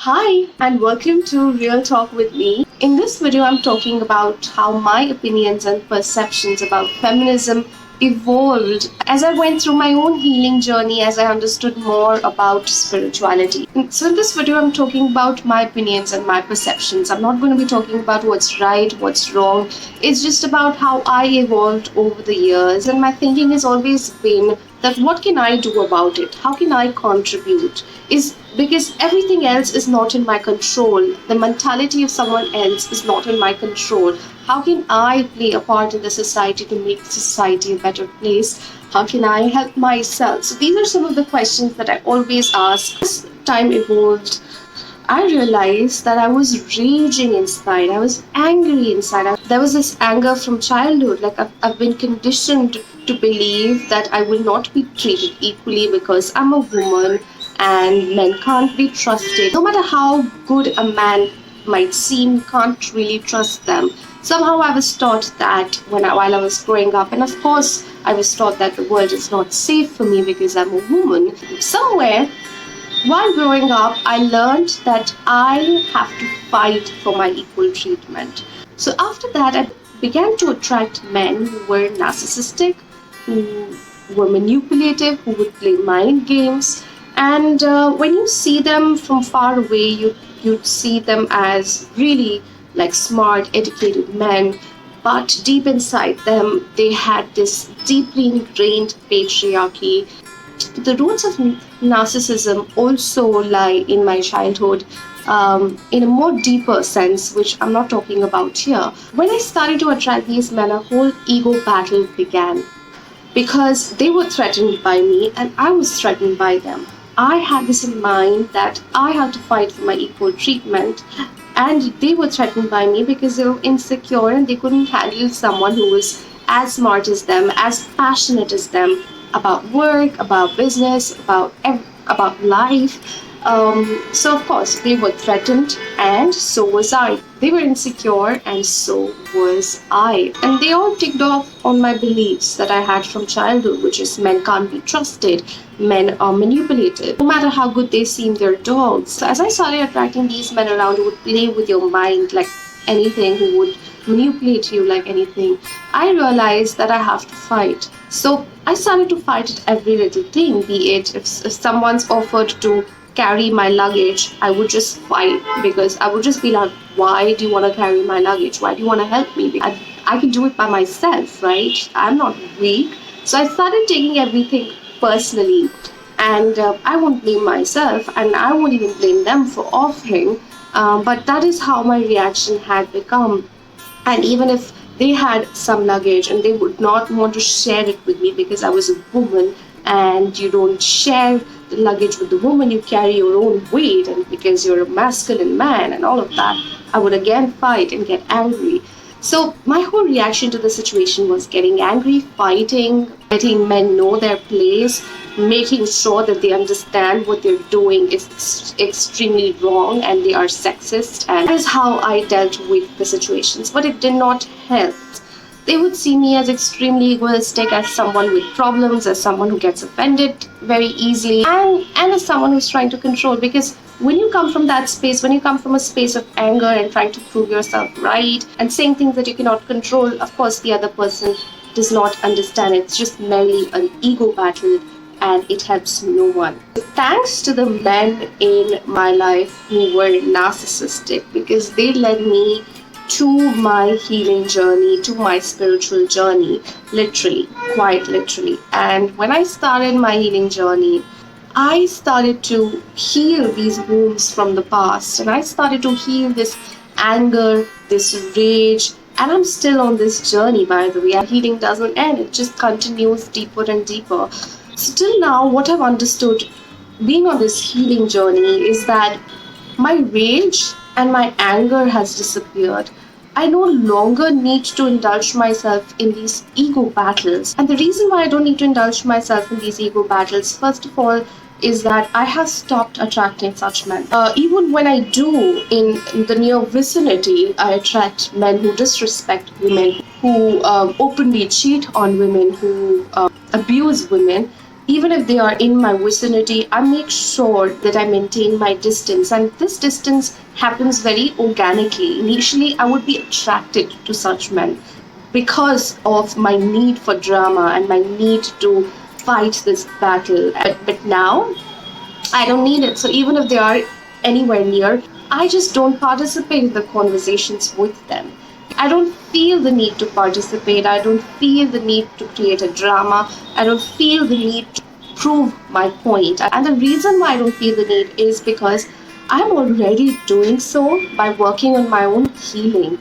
Hi, and welcome to Real Talk with me. In this video, I'm talking about how my opinions and perceptions about feminism evolved as I went through my own healing journey, as I understood more about spirituality. So, in this video, I'm talking about my opinions and my perceptions. I'm not going to be talking about what's right, what's wrong. It's just about how I evolved over the years, and my thinking has always been that what can I do about it? How can I contribute? Is because everything else is not in my control. The mentality of someone else is not in my control. How can I play a part in the society to make society a better place? How can I help myself? So these are some of the questions that I always ask. As time evolved, I realized that I was raging inside. I was angry inside. There was this anger from childhood. Like I've been conditioned to believe that I will not be treated equally because I'm a woman and men can't be trusted. No matter how good a man might seem, you can't really trust them. Somehow I was taught that while I was growing up, and of course I was taught that the world is not safe for me because I'm a woman. Somewhere while growing up, I learned that I have to fight for my equal treatment. So after that, I began to attract men who were narcissistic, who were manipulative, who would play mind games. And when you see them from far away, you'd see them as really like smart, educated men. But deep inside them, they had this deeply ingrained patriarchy. The roots of narcissism also lie in my childhood in a more deeper sense, which I'm not talking about here. When I started to attract these men, a whole ego battle began because they were threatened by me and I was threatened by them. I had this in mind that I had to fight for my equal treatment, and they were threatened by me because they were insecure and they couldn't handle someone who was as smart as them, as passionate as them about work, about business, about life. So of course they were threatened, and so was I. They were insecure, and so was I. And they all ticked off on my beliefs that I had from childhood, which is men can't be trusted, men are manipulated. No matter how good they seem, they're dogs. So as I started attracting these men around who would play with your mind like anything, who would manipulate you like anything, I realized that I have to fight. So I started to fight at every little thing, be it if someone's offered to carry my luggage, I would just fight because I would just be like, why do you want to carry my luggage? Why do you want to help me? I can do it by myself, right? I'm not weak. So I started taking everything personally, and I won't blame myself and I won't even blame them for offering. But that is how my reaction had become. And even if they had some luggage and they would not want to share it with me because I was a woman, and you don't share the luggage with the woman, you carry your own weight, and because you're a masculine man and all of that, I would again fight and get angry. So my whole reaction to the situation was getting angry, fighting, letting men know their place, making sure that they understand what they're doing is extremely wrong and they are sexist. And that is how I dealt with the situations. But it did not help. They would see me as extremely egoistic, as someone with problems, as someone who gets offended very easily, and as someone who's trying to control. Because when you come from that space, when you come from a space of anger and trying to prove yourself right and saying things that you cannot control, of course the other person does not understand. It's just merely an ego battle, and it helps no one. Thanks to the men in my life who were narcissistic, because they led me to my healing journey, to my spiritual journey, literally, quite literally. And when I started my healing journey, I started to heal these wounds from the past, and I started to heal this anger, this rage, and I'm still on this journey, by the way. Healing doesn't end, it just continues deeper and deeper. Still now, what I've understood being on this healing journey is that my rage and my anger has disappeared. I no longer need to indulge myself in these ego battles. And the reason why I don't need to indulge myself in these ego battles, first of all, is that I have stopped attracting such men. Even when I do, in the near vicinity, I attract men who disrespect women, who openly cheat on women, who abuse women. Even if they are in my vicinity, I make sure that I maintain my distance. And this distance happens very organically. Initially, I would be attracted to such men because of my need for drama and my need to fight this battle. But now, I don't need it. So even if they are anywhere near, I just don't participate in the conversations with them. I don't feel the need to participate. I don't feel the need to create a drama. I don't feel the need to prove my point. And the reason why I don't feel the need is because I'm already doing so by working on my own healing.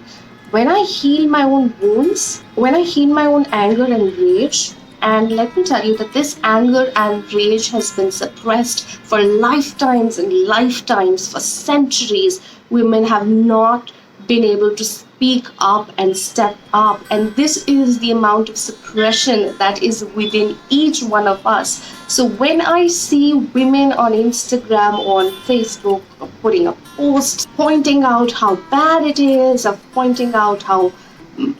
When I heal my own wounds, when I heal my own anger and rage, and let me tell you that this anger and rage has been suppressed for lifetimes and lifetimes, for centuries. Women have not been able to speak up and step up. And this is the amount of suppression that is within each one of us. So when I see women on Instagram, on Facebook, putting up posts, pointing out how bad it is, of pointing out how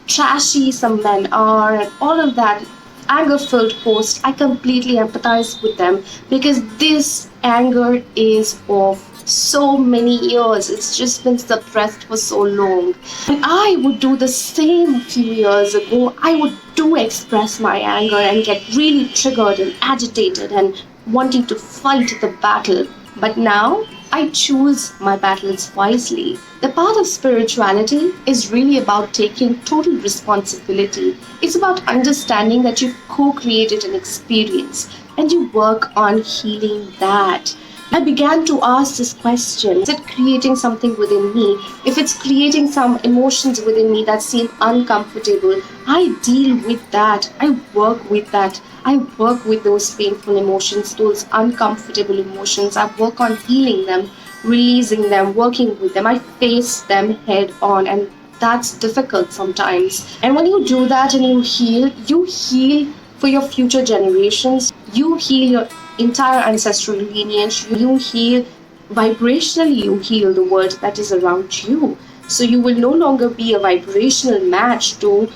trashy some men are, and all of that, anger filled post, I completely empathize with them because this anger is of so many years. It's just been suppressed for so long. And I would do the same a few years ago. I would do express my anger and get really triggered and agitated and wanting to fight the battle. But now I choose my battles wisely. The path of spirituality is really about taking total responsibility. It's about understanding that you've co created an experience and you work on healing that. I began to ask this question: is it creating something within me? If it's creating some emotions within me that seem uncomfortable, I deal with that. I work with that. I work with those painful emotions, those uncomfortable emotions. I work on healing them, releasing them, working with them. I face them head on, and that's difficult sometimes. And when you do that and you heal for your future generations, you heal your entire ancestral lineage, you heal vibrationally, you heal the world that is around you. So you will no longer be a vibrational match to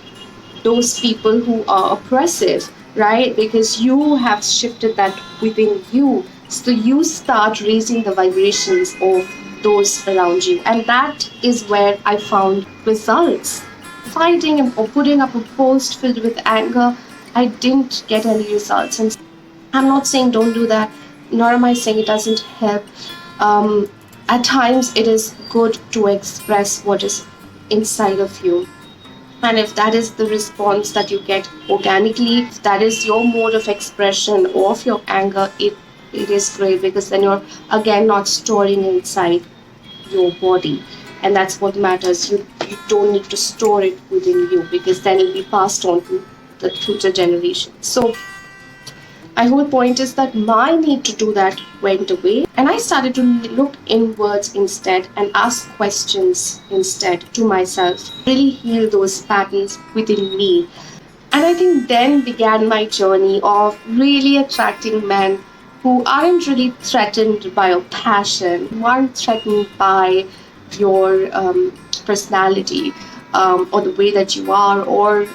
those people who are oppressive, right? Because you have shifted that within you. So you start raising the vibrations of those around you. And that is where I found results. Fighting or putting up a post filled with anger, I didn't get any results. And I'm not saying don't do that, nor am I saying it doesn't help. At times, it is good to express what is inside of you. And if that is the response that you get organically, if that is your mode of expression of your anger, it is great because then you're again not storing inside your body. And that's what matters. You don't need to store it within you because then it'll be passed on to the future generations. So my whole point is that my need to do that went away, and I started to look inwards instead and ask questions instead to myself, really heal those patterns within me. And I think then began my journey of really attracting men who aren't really threatened by your passion, who aren't threatened by your personality, or the way that you are, or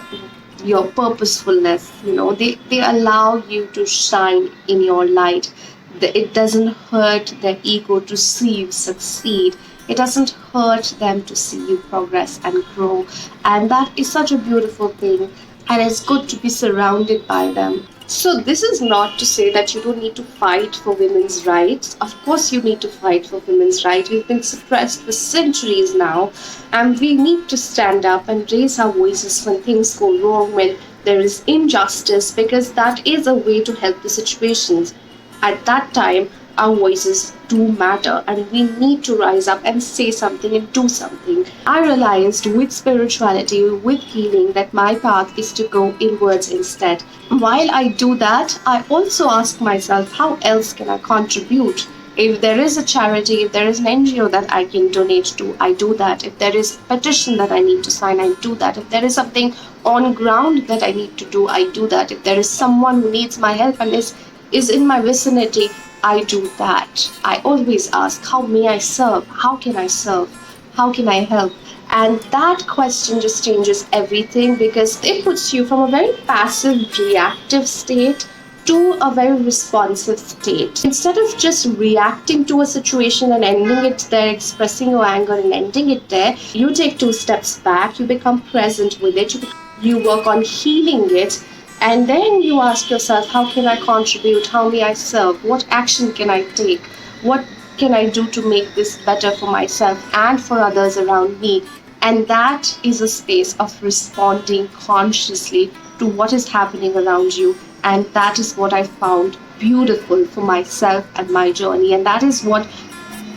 your purposefulness. They allow you to shine in your light. It doesn't hurt their ego to see you succeed. It doesn't hurt them to see you progress and grow. And that is such a beautiful thing. And it's good to be surrounded by them. So this is not to say that you don't need to fight for women's rights. Of course you need to fight for women's rights. We've been suppressed for centuries now, and we need to stand up and raise our voices when things go wrong, when there is injustice, because that is a way to help the situations. At that time, our voices do matter, and we need to rise up and say something and do something. I realized with spirituality, with healing, that my path is to go inwards instead. While I do that, I also ask myself, how else can I contribute? If there is a charity, if there is an NGO that I can donate to, I do that. If there is a petition that I need to sign, I do that. If there is something on ground that I need to do, I do that. If there is someone who needs my help and is in my vicinity, I do that. I always ask, how may I serve? How can I serve? How can I help? And that question just changes everything because it puts you from a very passive, reactive state to a very responsive state. Instead of just reacting to a situation and ending it there, expressing your anger and ending it there, you take two steps back, you become present with it, you work on healing it, and then you ask yourself, how can I contribute? How may I serve? What action can I take? What can I do to make this better for myself and for others around me? And that is a space of responding consciously to what is happening around you. And that is what I found beautiful for myself and my journey. And that is what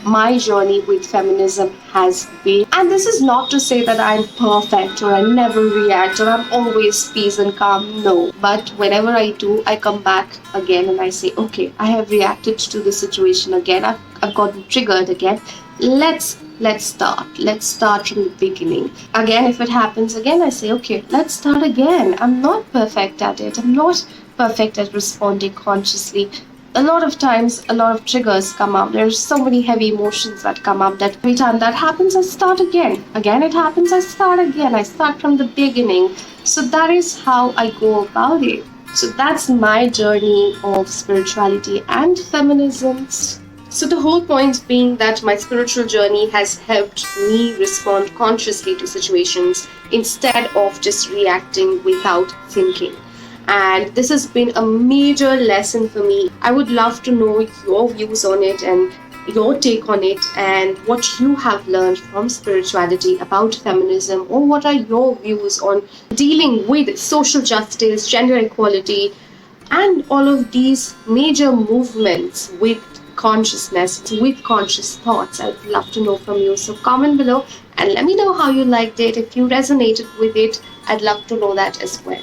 my journey with feminism has been. And this is not to say that I'm perfect or I never react or I'm always peace and calm. No. But whenever I do, I come back again and I say, okay, I have reacted to the situation again. I've gotten triggered again. Let's start. Let's start from the beginning. Again, if it happens again, I say, okay, let's start again. I'm not perfect at it. I'm not perfect at responding consciously. A lot of times, a lot of triggers come up. There's so many heavy emotions that come up that every time that happens, I start again. Again, it happens, I start again. I start from the beginning. So that is how I go about it. So that's my journey of spirituality and feminism. So the whole point being that my spiritual journey has helped me respond consciously to situations instead of just reacting without thinking. And this has been a major lesson for me. I would love to know your views on it and your take on it and what you have learned from spirituality about feminism, or what are your views on dealing with social justice, gender equality, and all of these major movements with consciousness, with conscious thoughts. I'd love to know from you. So comment below and let me know how you liked it. If you resonated with it, I'd love to know that as well.